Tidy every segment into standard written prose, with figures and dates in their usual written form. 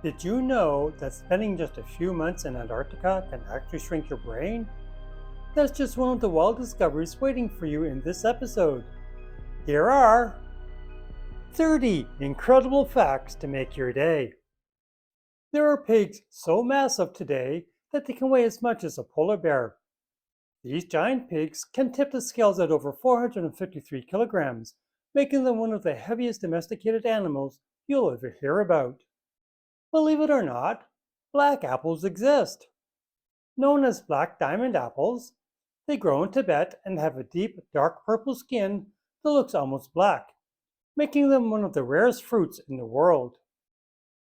Did you know that spending just a few months in Antarctica can actually shrink your brain? That's just one of the wild discoveries waiting for you in this episode. Here are 30 incredible facts to make your day. There are pigs so massive today that they can weigh as much as a polar bear. These giant pigs can tip the scales at over 453 kilograms, making them one of the heaviest domesticated animals you'll ever hear about. Believe it or not, black apples exist. Known as black diamond apples, they grow in Tibet and have a deep, dark purple skin that looks almost black, making them one of the rarest fruits in the world.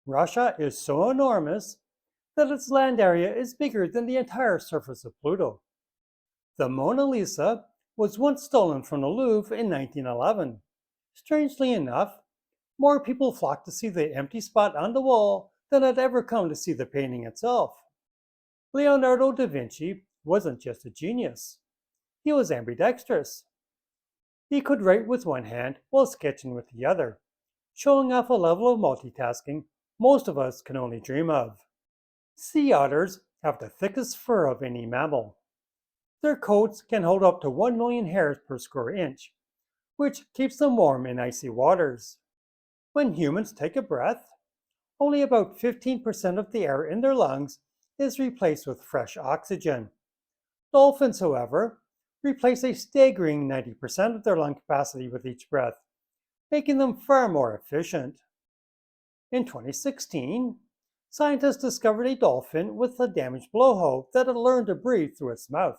Russia is so enormous that its land area is bigger than the entire surface of Pluto. The Mona Lisa was once stolen from the Louvre in 1911. Strangely enough, more people flocked to see the empty spot on the wall than had ever come to see the painting itself. Leonardo da Vinci wasn't just a genius, he was ambidextrous. He could write with one hand while sketching with the other, showing off a level of multitasking most of us can only dream of. Sea otters have the thickest fur of any mammal. Their coats can hold up to 1 million hairs per square inch, which keeps them warm in icy waters. When humans take a breath, only about 15% of the air in their lungs is replaced with fresh oxygen. Dolphins, however, replace a staggering 90% of their lung capacity with each breath, making them far more efficient. In 2016, scientists discovered a dolphin with a damaged blowhole that had learned to breathe through its mouth,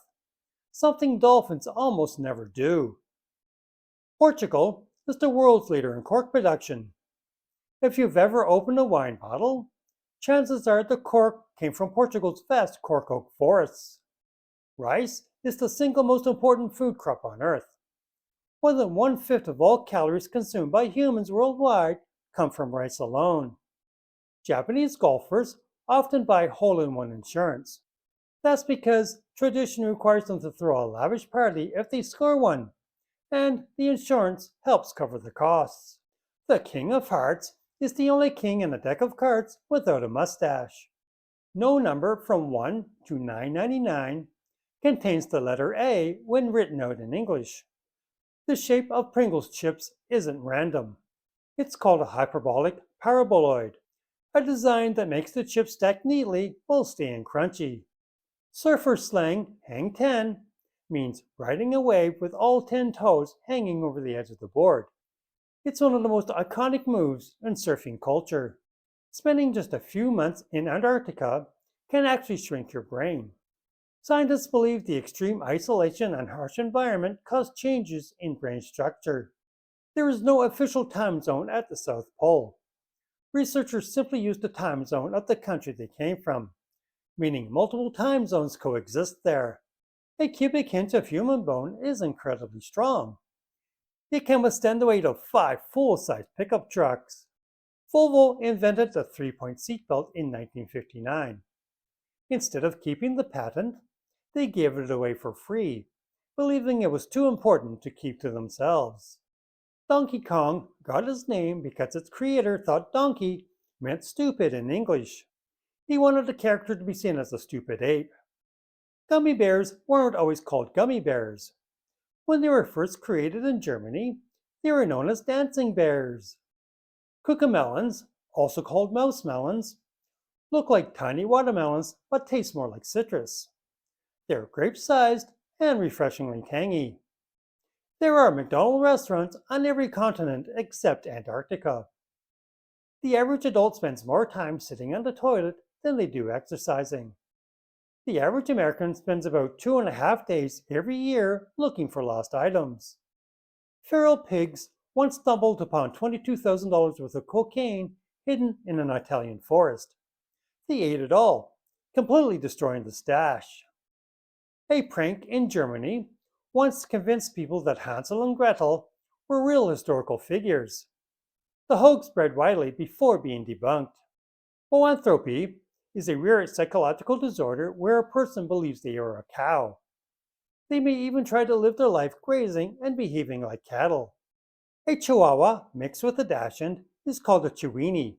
something dolphins almost never do. Portugal is the world's leader in cork production. If you've ever opened a wine bottle, chances are the cork came from Portugal's vast cork oak forests. Rice is the single most important food crop on Earth. More than one-fifth of all calories consumed by humans worldwide come from rice alone. Japanese golfers often buy hole-in-one insurance. That's because tradition requires them to throw a lavish party if they score one, and the insurance helps cover the costs. The King of Hearts is the only king in a deck of cards without a mustache. No number from 1 to 999 contains the letter A when written out in English. The shape of Pringles chips isn't random. It's called a hyperbolic paraboloid, a design that makes the chips stack neatly while staying crunchy. Surfer slang, hang 10, means riding a wave with all 10 toes hanging over the edge of the board. It's one of the most iconic moves in surfing culture. Spending just a few months in Antarctica can actually shrink your brain. Scientists believe the extreme isolation and harsh environment cause changes in brain structure. There is no official time zone at the South Pole. Researchers simply use the time zone of the country they came from, meaning multiple time zones coexist there. A cubic inch of human bone is incredibly strong. It can withstand the weight of 5 full-size pickup trucks. Volvo invented the 3-point seatbelt in 1959. Instead of keeping the patent, they gave it away for free, believing it was too important to keep to themselves. Donkey Kong got his name because its creator thought donkey meant stupid in English. He wanted the character to be seen as a stupid ape. Gummy bears weren't always called gummy bears. When they were first created in Germany, they were known as dancing bears. Cucamelons, also called mouse melons, look like tiny watermelons but taste more like citrus. They're grape-sized and refreshingly tangy. There are McDonald's restaurants on every continent except Antarctica. The average adult spends more time sitting on the toilet than they do exercising. The average American spends about 2.5 days every year looking for lost items. Feral pigs once stumbled upon $22,000 worth of cocaine hidden in an Italian forest. They ate it all, completely destroying the stash. A prank in Germany once convinced people that Hansel and Gretel were real historical figures. The hoax spread widely before being debunked. Boanthropy is a rare psychological disorder where a person believes they are a cow. They may even try to live their life grazing and behaving like cattle. A Chihuahua mixed with a Dachshund is called a Chiweenie.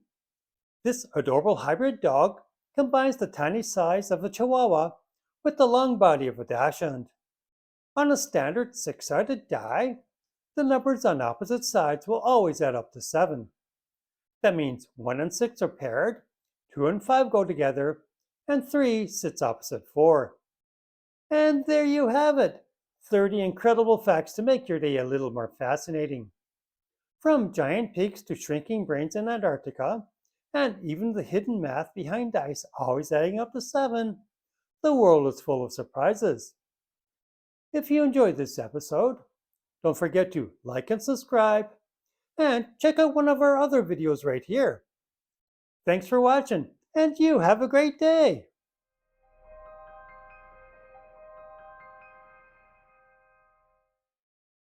This adorable hybrid dog combines the tiny size of a Chihuahua with the long body of a Dachshund. On a standard six-sided die, the numbers on opposite sides will always add up to 7. That means 1 and 6 are paired, 2 and 5 go together, and 3 sits opposite 4. And there you have it, 30 incredible facts to make your day a little more fascinating. From giant peaks to shrinking brains in Antarctica, and even the hidden math behind dice always adding up to 7, the world is full of surprises. If you enjoyed this episode, don't forget to like and subscribe, and check out one of our other videos right here. Thanks for watching, and you have a great day!